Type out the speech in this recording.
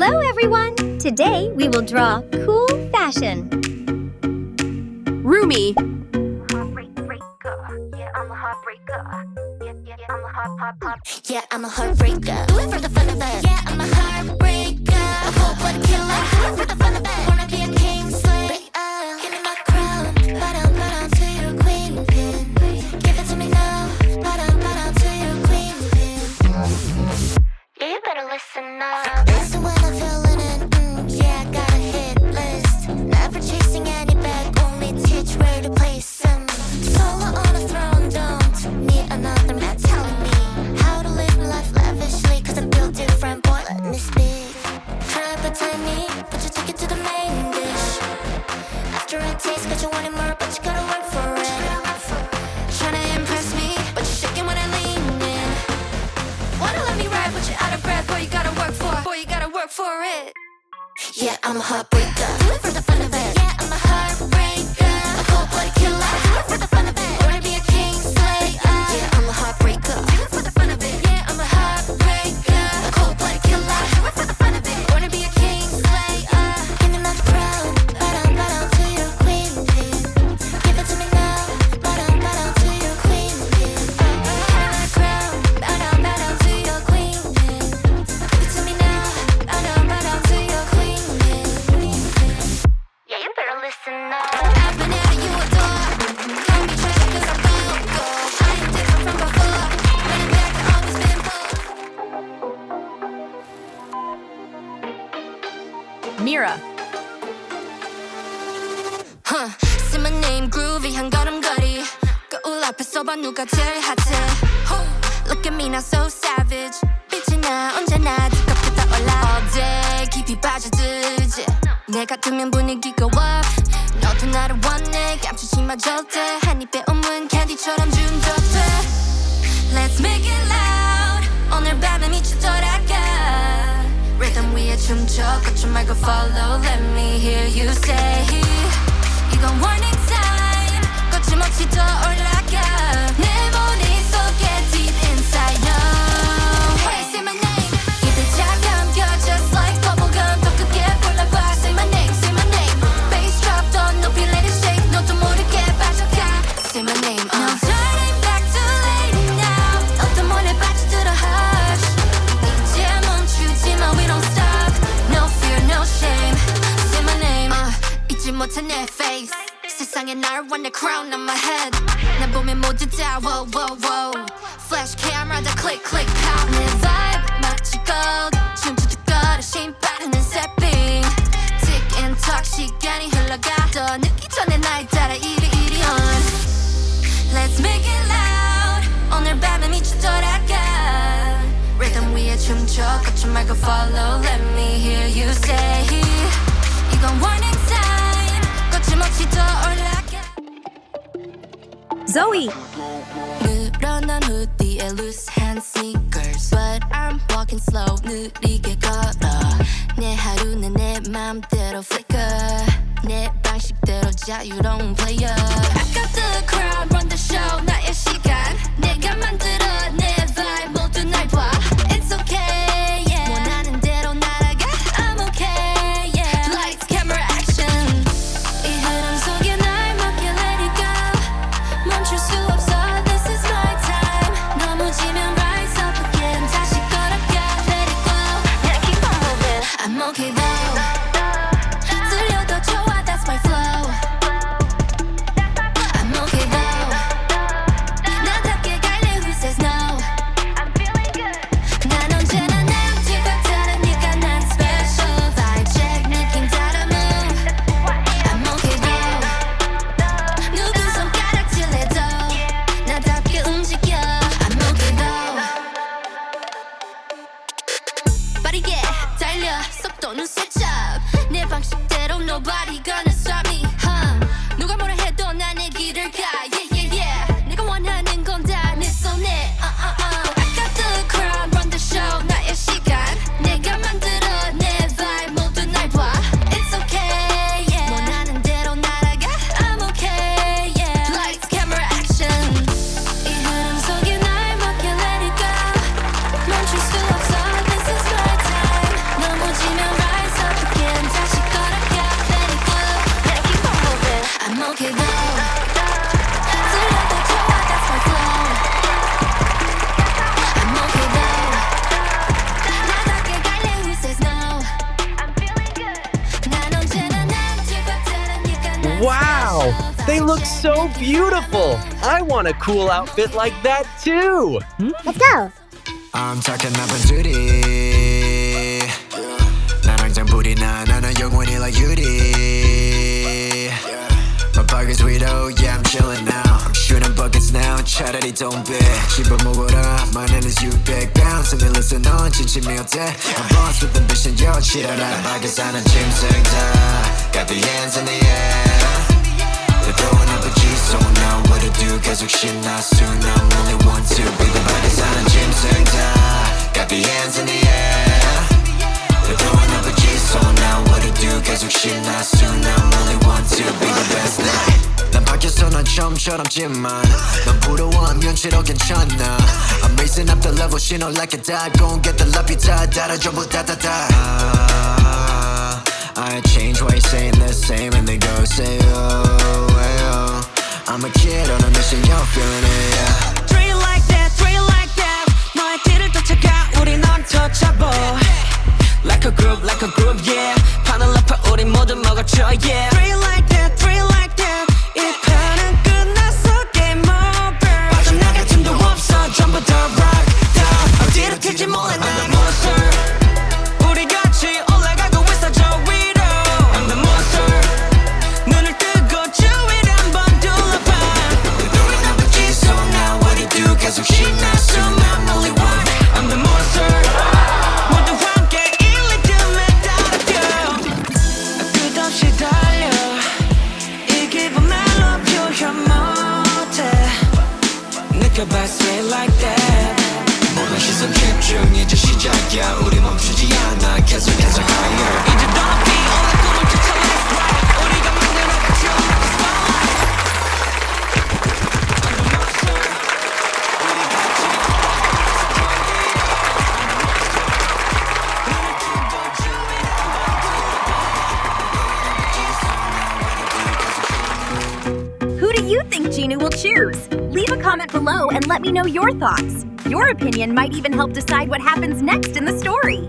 Hello, everyone! Today we will draw cool fashion. Roomy. Yeah, I'm a heartbreaker. Do it for the fun of it. Yeah, I'm a heartbreaker. A cold-blooded killer. Do it for the fun of it. Wanna be a king slave. Give me my crown. Bow down to your queen pin. Give it to me now. Bow down to your queen pin. Yeah, you better listen up. Listen when I'm feeling it. Yeah, I got a hit list. Never chasing any bag, only teach where to place them. Solo on a throne, don't need another man telling me how to live my life lavishly. Cause I feel different, boy, let me speak. Try but tiny, but you take it to the main dish. After a taste, got you wanting more, but you gotta work for it. Tryna impress me, but you're shaking when I lean in. Wanna let me ride, but you're out of breath. Boy, you gotta work for it. Yeah, I'm a heartbreaker. Do it for the fun of it. Yeah, I'm a heartbreaker. A cold-blooded killer. Do it for the fun of it. Wanna be a king slayer. Yeah, I'm a heartbreaker. Do it for the fun of it. Yeah, I'm a heartbreaker. A cold-blooded killer. Do it for the fun of it. Wanna be a king slayer. Give me my crown. Bow down to your queen pin. Give it to me now. Bow down to your queen pin. Give me my crown. Bow down to your queen pin. Give it to me now. Bow down to your queen pin. Yeah, you better listen up. I've been at you adore. Call me trash cause I'm vocal. I am different from before. Running back, I've always been bold. Myria. Say my name, groovy 한 걸음걸이. 거울 앞에 서봐 누가 제일 핫해. Look at me now, so savage. 빛이 나 언제나 네 kop부터 올라. All day 깊이 빠져들지. 내 같으면 분위기가 up. 너도 나를 원해 감추지 마 절대. 한 입에 옮은 캔디처럼 중독돼. Let's make it loud. 오늘 밤에 미쳐 돌아가. Rhythm 위에 춤춰 걷지 말고 follow. Let me hear you say. 이건 warning sign. 거침없이 더 올라가. 내 머릿속에 deep inside no. Hey, say my name. 입에 잠겨 just like bubblegum. 더 크게 불러봐. Say my name, say my name. Bass drop 더 높이 let it shake. 너도 모르게 빠져가. Say my name. No turning back too late now. 너도 몰래 빠져들어 hush. 이제 멈추지마 we don't stop. No fear, no shame. Say my name. 잊지 못해 내 face. 세상에 날 원해 crown on my head. 날 보면 모두 다 wow wow wow. Flash camera 다 click click pow. 내 vibe 마치 gold. 춤추듯 걸어 심 빠르는 새빙. Tick and talk 시간이 흘러가. 더 늦기 전에 날 따라 이리 on. Let's make it loud. 오늘 밤에 미쳐 돌아가. Rhythm 위에 춤춰 걷지 말고 follow. Let me hear you say. 이건 warning sign. 거침없이 더 올라가. Zoe. 늘어난 후디에 loose hand sneakers. But I'm walking slow 느리게 걸어. 내 하루는 내 맘대로 flicker. 내 방식대로 자유로운 player. I got the crowd run the show. 나의 시간 내가 만들어 내 vibe 모두 날 봐. It's okay yeah. 원하는 대로 날아가. I'm okay yeah. Lights camera action. 이 흐름 속에 날 맡겨 let it go. 멈출 수 없어 this is my time. 넘어지면 rise up again. 다시 걸어가 let it go. Yeah keep on moving. I'm okay though. 들려도 좋아 that's my flow. I'm okay though. 나답게 갈래 who says no. I'm feeling good. 난 언제나 남들과 다르니까 난 special. Vibe check 느낌 따라 move. I'm okay though. 누구 손가락질해도 나답게 움직여. I'm okay though. 빠르게 달려 속도는 switch up. 내 방식대로 nobody gonna stop me. 누가 뭐라 해도 난 내 길을 가. Yeah yeah yeah. 내가 원하는 건 다 내 손에. I got the crowd run the show. 나의 시간 내가 만들어 내 vibe 모두 날 봐. It's okay yeah. 원하는 대로 날아가. I'm okay yeah. Lights camera action. 이 흐름 속에 날 맡겨 let it go. 멈출 수 없어 this is my time. 넘어지면 Wow! They look so beautiful! I want a cool outfit like that too! Let's go! I'm talking about duty. 나랑 장불이나 나는 영원히 like Yuri. My pocket's widow, yeah I'm chillin' now. I'm shooting buckets now, 차라리 don't bet. 씹어먹어라, my name is 600pounds. And they listen on, 진심이 어때? I'm boss with ambition, yo, 치러라. 밖에 사는 짐승다. Got the hands in the air. They're throwing up a G, so now what to do? 계속 신나 soon, I'm only one to be the 밖에 사는 짐승다. Got the hands in the air. They're throwing up a G, so now what to do? 계속 신나 soon, I'm only one to be the best. 난 밖에서 난 처음처럼지만 넌 부러워하면 싫어 괜찮아. I'm raising up the level, 신호 like a dad. Go and get the love, 다 달아 전부 다다다. I change why you saying the same and they go say oh, oh. I'm a kid on a mission, you're feeling it, yeah. Treat like that, treat like that. 너의 길을 쫓아가 우린 untouchable. Like a group, yeah. 판을 엎어 우리 모두 먹어줘, yeah. Treat like that, treat like that. 이 판은 끝났어, game over. 빠져나갈 틈도 없어, 전부 다 rock down. 어디로 튈지 몰라, 난 the monster. 우리 같이 올라가고 있어, 저 위로. I'm the monster. 눈을 뜨고 주위를 한번 둘러봐. They're throwing up a G, so now what do you do? 계속 신나 soon, I'm only one. I'm the monster. 모두 함께 이 리듬에 따라겨. 끝없이 달려. 이 기분 말로 표현 못해. 느껴봐 straight like that. 모든 시선 집중 이제 시작이야. 우리 멈추지 않아. 계속해서 higher. 이제 더 높이 올라 꿈을 쫓아 let's ride. 우리가 만들어가죠 spotlight. I'm the monster. 우리 같이 Who do you think Gina will choose? Leave a comment below and let me know your thoughts. Your opinion might even help decide what happens next in the story.